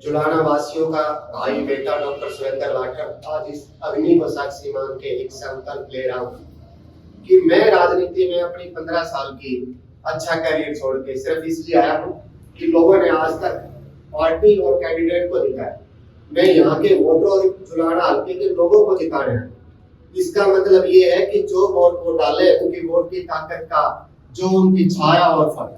जुलाना वासियों का भाई बेटा डॉक्टर सुरेंद्र लाठर आज इस अग्नि को साक्षी मान के एक संकल्प ले रहा हूँ कि मैं राजनीति में अपनी 15 साल की अच्छा करियर छोड़ के सिर्फ इसलिए आया हूँ कि लोगों ने आज तक पार्टी और कैंडिडेट को जिताया। मैं यहाँ के वोटरों और जुलाना हल्के के लोगों को जिताना है। इसका मतलब ये है कि जो वोट को डाले उनकी वोट की ताकत का जो उनकी छाया और फल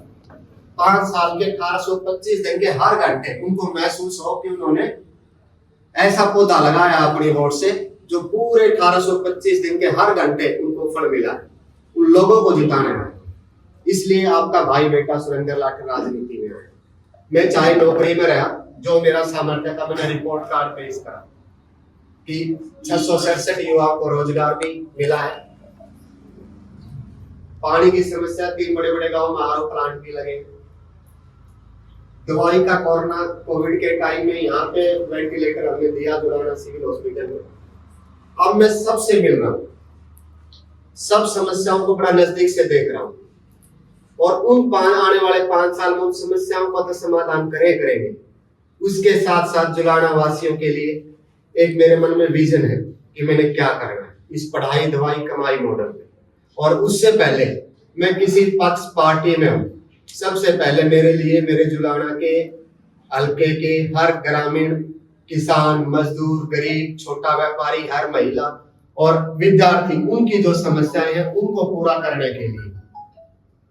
5 साल के 1825 दिन के हर घंटे उनको महसूस हो कि उन्होंने ऐसा पौधा लगाया अपनी वोट से जो पूरे 1825 दिन के हर घंटे उनको फल मिला। उन लोगों को जिताना है। इसलिए आपका भाई बेटा सुरेंद्र लाठर राजनीति में है। मैं चाहे नौकरी में रहा, जो मेरा सामर्थ्य था मैंने रिपोर्ट कार्ड पेश करा कि 667 युवाओं को रोजगार भी मिला है। पानी की समस्या 3 बड़े बड़े गांव में आरओ प्लांट भी लगे। दवाई का कोरोना कोविड के टाइम में यहाँ पे वेंटिलेटर हमने दिया जुलाना सिविल हॉस्पिटल में। अब मैं सबसे मिल रहा हूँ, सब समस्याओं को बड़ा नजदीक से देख रहा हूँ और उन आने वाले 5 साल में उन समस्याओं का तो समाधान करेंगे। उसके साथ साथ जुलाना वासियों के लिए एक मेरे मन में विजन है कि मैंने क्या करना है इस पढ़ाई दवाई कमाई मॉडल में। और उससे पहले मैं किसी पक्ष पार्टी में हूँ, सबसे पहले मेरे लिए मेरे जुलाना के हल्के के हर ग्रामीण किसान, मजदूर, गरीब, छोटा व्यापारी, हर महिला और विद्यार्थी उनकी जो समस्याएं हैं उनको पूरा करने के लिए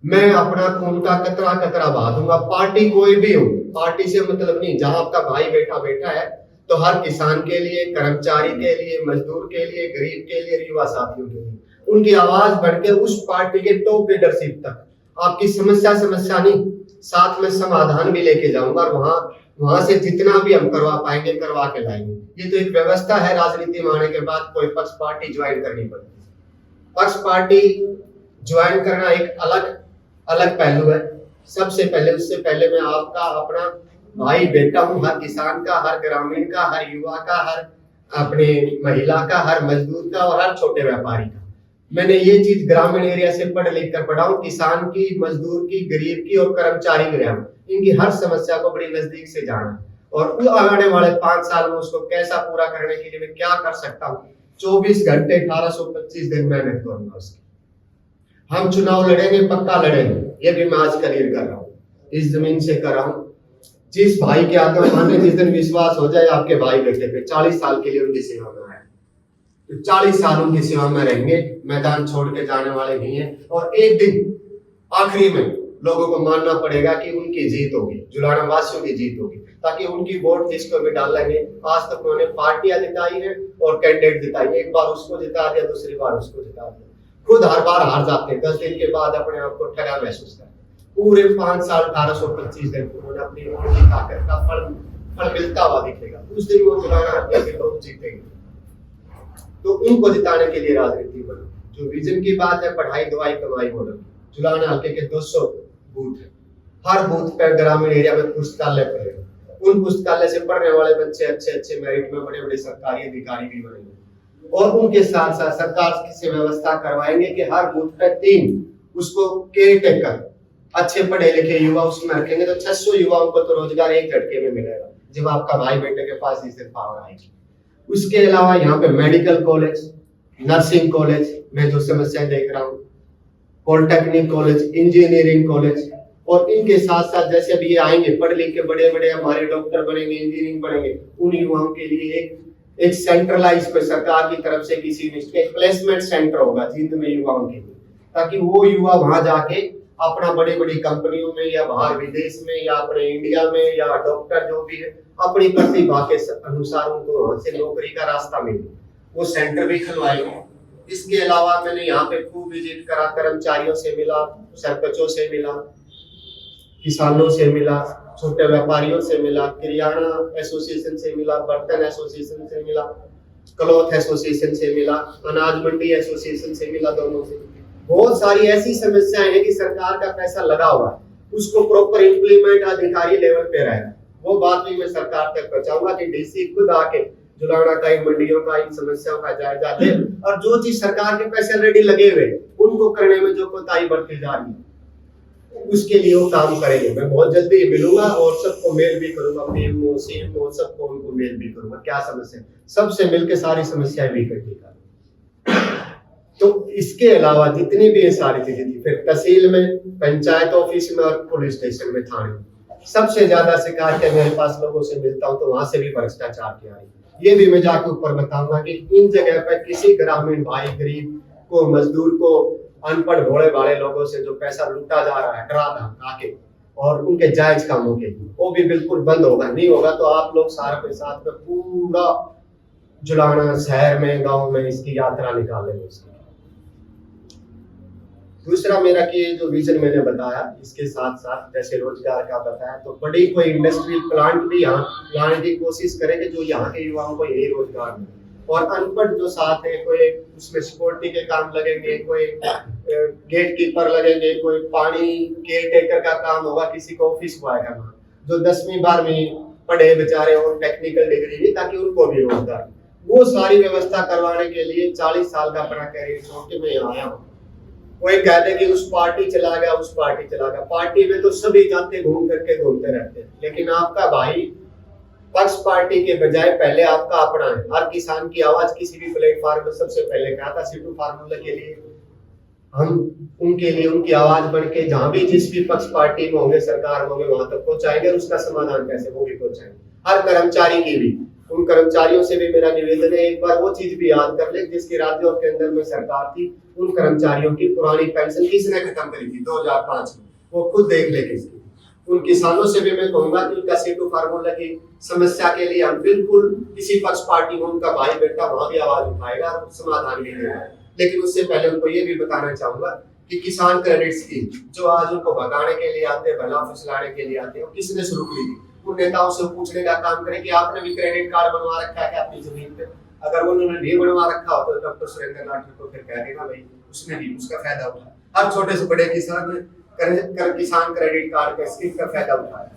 मैं अपना खून का कतरा कतरा बहा दूंगा। पार्टी कोई भी हो, पार्टी से मतलब नहीं। जहां आपका भाई बैठा है तो हर किसान के लिए, कर्मचारी के लिए, मजदूर के लिए, गरीब के लिए, युवा साथियों के लिए उनकी आवाज बढ़ के उस पार्टी के टॉप लीडरशिप तक आपकी समस्या नहीं, साथ में समाधान भी लेके जाऊंगा और वहां से जितना भी हम करवा पाएंगे करवा के लाएंगे। ये तो एक व्यवस्था है। राजनीति में आने के बाद कोई पक्ष पार्टी ज्वाइन करनी पड़ती है। पक्ष पार्टी ज्वाइन करना एक अलग पहलू है। सबसे पहले उससे पहले मैं आपका अपना भाई बेटा हूँ, हर किसान का, हर ग्रामीण का, हर युवा का, हर अपने महिला का, हर मजदूर का और हर छोटे व्यापारी का। मैंने ये चीज ग्रामीण एरिया से पढ़ लिख कर पढ़ा हूँ। किसान की, मजदूर की, गरीब की और कर्मचारी की, इनकी हर समस्या को बड़ी नजदीक से जाना और आने वाले 5 साल में उसको कैसा पूरा करने के लिए मैं क्या कर सकता हूँ। 24 घंटे 1825 दिन मेहनत करूंगा उसकी। हम चुनाव लड़ेंगे, पक्का लड़ेंगे। ये भी मैं आज क्लियर कर रहा हूँ, इस जमीन से कर रहा हूँ। जिस भाई के आत्मा में जिस दिन विश्वास हो जाए आपके भाई बेटे पे 40 साल के लिए उनकी सेवा में आए तो 40 साल उनकी सेवा में रहेंगे। मैदान छोड़ के जाने वाले नहीं है। और एक दिन आखिरी में लोगों को मानना पड़ेगा कि उनकी जीत होगी, जुलाना वासियों की जीत होगी, ताकि उनकी वोट जिसको भी डालेंगे। आज तक उन्होंने पार्टियां जिताई है और कैंडिडेट जिताई। एक बार उसको जिता दिया, दूसरी बार उसको जिता दिया। खुद हर बार हार जाते हैं। 10 दिन के बाद अपने आप को ठगा महसूस करते हैं। पूरे 5 साल 1825 दिन उन्होंने अपनी ताकत का फल मिलता हुआ दिखेगा। उस दिन वो जुलाना के लोग जीतेंगे। तो उनको जिताने के लिए राजनीति बनो। जो विजन की बात है, पढ़ाई दवाई कमाई मॉडल, जुलाना हल्के के 200 बूथ है। हर बूथ पर ग्रामीण एरिया में पुस्तकालय पड़ेगा। उन पुस्तकालय से पढ़ने वाले बच्चे अच्छे मेरिट में बड़े सरकारी अधिकारी भी बनेंगे। और उनके साथ साथ सरकार से व्यवस्था करवाएंगे कि हर बूथ पर 3 उसको केयर टेकर अच्छे पढ़े लिखे युवा उसमें रखेंगे तो 600 युवाओं को तो रोजगार एक झटके में मिलेगा जब आपका भाई बेटे के पास इस दिन पावर आएगी। उसके अलावा यहाँ पे मेडिकल कॉलेज, नर्सिंग कॉलेज में जो समस्या देख रहा हूँ, पॉलिटेक्निक कॉलेज, इंजीनियरिंग कॉलेज और इनके साथ साथ जैसे अभी ये आएंगे पढ़ लिख के बड़े हमारे डॉक्टर बनेंगे, इंजीनियरिंग बनेंगे, उन युवाओं के लिए एक सेंट्रलाइज पे सरकार की तरफ से किसी एक प्लेसमेंट सेंटर होगा जिंद में युवाओं के लिए, ताकि वो युवा वहां जाके अपना बड़ी कंपनियों में या बाहर विदेश में या अपने इंडिया में या डॉक्टर जो भी है अपनी प्रतिभा के अनुसार उनको वहां से नौकरी का रास्ता मिले। वो सेंटर भी खुलवाएंगे। इसके अलावा मैंने यहाँ पे खूब विजिट करा, कर्मचारियों से मिला, सरपंचों से मिला, किसानों से मिला, छोटे व्यापारियों से मिला, किराना एसोसिएशन से मिला, बर्तन एसोसिएशन से मिला, क्लॉथ एसोसिएशन से मिला, अनाज मंडी एसोसिएशन से मिला। दोनों से बहुत सारी ऐसी समस्याएं हैं कि सरकार का पैसा लगा हुआ है, उसको प्रॉपर इम्प्लीमेंट अधिकारी लेवल पे रहेगा। वो बात भी मैं सरकार तक पहुंचाऊंगा कि डीसी खुद आके जुलाना का, इन मंडियों का, इन समस्याओं का जायजा ले और जो चीज सरकार के पैसे ऑलरेडी लगे हुए उनको करने में जो कोताही बढ़ती जा रही है उसके लिए वो काम करेंगे। मैं बहुत जल्दी मिलूंगा और सबको मेल भी करूंगा, पीएमओ सीएमओ सबको उनको मेल भी करूंगा, क्या समस्या, सबसे मिलकर सारी समस्याएं भी इकट्ठी करूंगा। तो इसके अलावा जितनी भी ये सारी चीजें थी, फिर तहसील में, पंचायत ऑफिस में और पुलिस स्टेशन में, थाने में सबसे ज्यादा शिकायतें मेरे पास लोगों से मिलता हूँ, तो वहां से भी भ्रष्टाचार की आ रही है। ये भी मैं जाके ऊपर बताऊंगा कि इन जगह पर किसी ग्रामीण भाई, गरीब को, मजदूर को, अनपढ़ भोले भाले लोगों से जो पैसा लूटा जा रहा है डरा धमका के और उनके जायज कामों के लिए, वो भी बिल्कुल बंद होगा। नहीं होगा तो आप लोग सारे के साथ में पूरा जुलाना शहर में, गांव में इसकी यात्रा निकालेंगे। इसकी दूसरा मेरा कि जो विजन मैंने बताया, इसके साथ साथ जैसे रोजगार का बताया, तो बड़ी कोई इंडस्ट्रियल प्लांट भी यहाँ लाने की कोशिश करेंगे जो यहाँ के युवाओं को यही रोजगार मिले। और अनपढ़ जो साथ है, कोई उसमें सिक्योरिटी के काम लगेंगे, कोई गेट कीपर लगेंगे, कोई पानी केयर टेकर का काम होगा, किसी को ऑफिस बॉय का काम, जो 10वीं 12वीं पढ़े बेचारे और टेक्निकल डिग्री भी, ताकि उनको भी रोजगार, वो सारी व्यवस्था करवाने के लिए 40 साल का अपना कैरियर छोड़ के मैं यहाँ आया हूँ। कोई कहते कि उस पार्टी चला गया, उस पार्टी चला गया, पार्टी में तो सभी जाते घूम करके घूमते रहते हैं, लेकिन आपका भाई पक्ष पार्टी के बजाय पहले आपका अपना है। हर किसान की आवाज किसी भी प्लेटफॉर्म पर सबसे पहले कहा था, सीटू फार्मूला के लिए हम उनके लिए उनकी आवाज बन के जहां भी जिस भी पक्ष पार्टी में होंगे, सरकार में होंगे, वहां तक पहुंचाएंगे। उसका समाधान कैसे, वो भी पहुंचाएंगे। हर कर्मचारी की भी, उन कर्मचारियों से भी मेरा निवेदन है, एक बार वो चीज भी याद कर ले जिसकी राज्यों के अंदर में सरकार थी, उन कर्मचारियों की पुरानी पेंशन किसने खत्म करी थी 2005 में, वो खुद देख ले किसकी। उन किसानों से भी मैं कहूंगा कि उनका सीटू फार्मूला की समस्या के लिए हम बिल्कुल किसी पक्ष पार्टी में उनका भाई बेटा वहां भी आवाज उठाएगा और समाधान भी देगा। लेकिन उससे पहले उनको ये भी बताना चाहूंगा कि किसान क्रेडिट स्कीम जो आज उनको भगाने के लिए आते हैं, भला फुसलाने के लिए आते हैं, वो किसने शुरू की थी? उन नेताओं से पूछने का काम करें कि आपने भी क्रेडिट कार्ड बनवा रखा है क्या अपनी जमीन पे? अगर उन्होंने नहीं बनवा रखा हो तो डॉक्टर सुरेंद्र नाथ को फिर कह देना भाई उसने भी उसका फायदा उठाया। हर छोटे से बड़े किसान ने किसान क्रेडिट कार्ड का स्कीम का फायदा उठाया।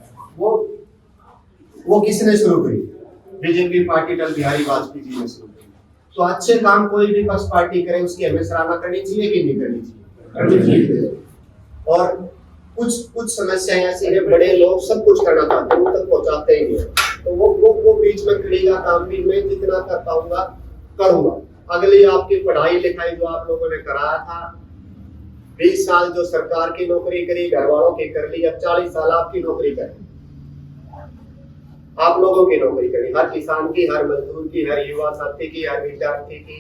वो किसने शुरू करी? बीजेपी पार्टी अटल बिहारी वाजपेयी जी ने शुरू करी। तो अच्छे काम कोई भी पक्ष पार्टी करे उसकी हमें सराहना करनी चाहिए कि नहीं करनी चाहिए? और कुछ समस्याएं ऐसी है, बड़े लोग सब कुछ करना चाहते हैं, उन तक पहुंचाते ही नहीं। तो वो बीच में खड़ी का काम भी मैं जितना कर पाऊंगा करूंगा। अगली आपकी पढ़ाई लिखाई जो आप लोगों ने कराया था, 20 साल जो सरकार की नौकरी करी, घर वालों की कर ली, अब 40 साल आपकी नौकरी करें, आप लोगों की नौकरी करी, हर किसान की, हर मजदूर की, हर युवा साथी की, हर विद्यार्थी की,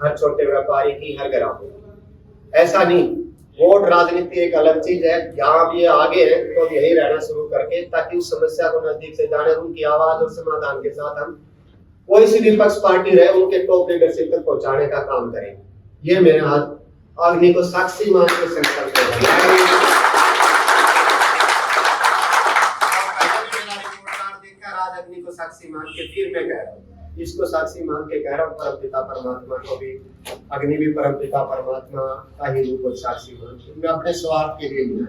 हर छोटे व्यापारी की, हर ग्रामीण की। ऐसा नहीं, वोट राजनीति एक अलग चीज है, यहाँ भी आगे है तो यही रहना शुरू करके, ताकि उस समस्या को नजदीक से जाने, उनकी आवाज और समाधान के साथ हम कोई सी भी पक्ष पार्टी रहे उनके टॉप लीडरशिप तक पहुंचाने का काम करें। ये मेरे हाथ अग्नि को साक्षी मान के संकल्प है। अग्नि को साक्षी मान के फिर मैं कह रहा हूँ, इसको साक्षी मान के कह रहा हूँ, परम पिता परमात्मा को भी, अग्नि भी परम पिता परमात्मा का ही रूप और साक्षी मान के मैं अपने स्वार्थ के लिए नहीं,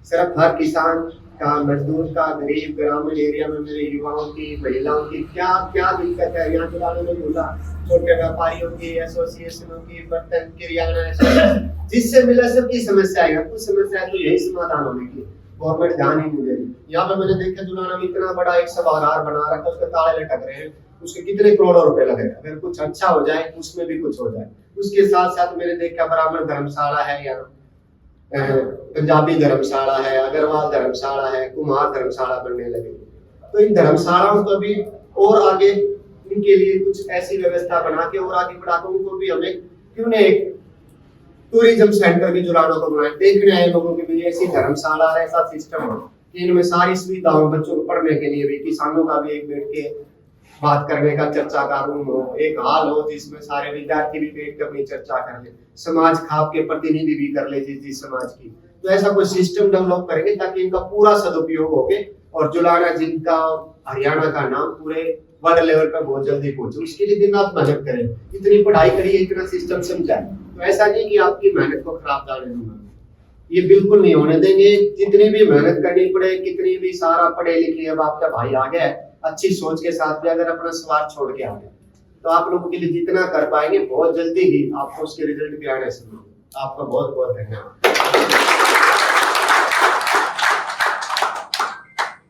सिर्फ हर किसान का, मजदूर का, गरीब ग्रामीण एरिया में मेरे युवाओं की, महिलाओं की क्या क्या दिक्कत है, यहाँ चलाने में भूला, छोटे व्यापारियों की, एसोसिएशनों की, बर्तन किराना, जिससे मिला सबकी समस्या है। कुछ समस्या तो यही समाधान होने की, गवर्नमेंट ध्यान ही नहीं दे रही। यहाँ पे मैंने देखा जुलाना में इतना बड़ा एक सभागार बना रखा है, उसके ताले लटक रहे हैं, उसके कितने करोड़ों रुपए लगे। अगर कुछ अच्छा हो जाए उसमें भी कुछ हो जाए। उसके साथ साथ मैंने देखा ब्राह्मण धर्मशाला है, यहाँ पंजाबी धर्मशाला है, अग्रवाल धर्मशाला है, कुम्हार धर्मशाला बनने लगे। तो इन धर्मशालाओं को भी और आगे इनके लिए कुछ ऐसी व्यवस्था बना के और आगे बढ़ाकर उनको भी हमें क्यों नहीं एक टूरिज्म सेंटर भी जुलाना को बनाए, देखने आए लोगों के लिए ऐसी धर्मशाला है, ऐसा सिस्टम हो कि इनमें सारी सुविधाओं, बच्चों को पढ़ने के लिए भी, किसानों का भी एक बैठ के बात करने का चर्चा का रूम हो, एक हाल हो जिसमें सारे विद्यार्थी भी बैठ कर अपनी चर्चा कर ले, समाज खाप के प्रतिनिधि भी कर ले जिस समाज की। तो ऐसा कोई सिस्टम डेवलप करेंगे ताकि इनका पूरा सदुपयोग हो के और जुलाना जिनका हरियाणा का नाम पूरे वर्ल्ड लेवल पर बहुत जल्दी पहुंचे, उसके लिए दिन रात मेहनत करें। इतनी पढ़ाई करिए, इतना सिस्टम समझाए, तो ऐसा नहीं कि आपकी मेहनत को खराब जाने दूंगा, ये बिल्कुल नहीं होने देंगे। जितनी भी मेहनत करनी पड़े, कितनी भी सारा पढ़े लिखे, अब आपका भाई आ गया है अच्छी सोच के साथ भी, अगर अपना स्वार्थ छोड़ के आ गए तो आप लोगों के लिए जितना कर पाएंगे बहुत जल्दी ही आपको उसके रिजल्ट भी आने शुरू। आपका बहुत बहुत धन्यवाद।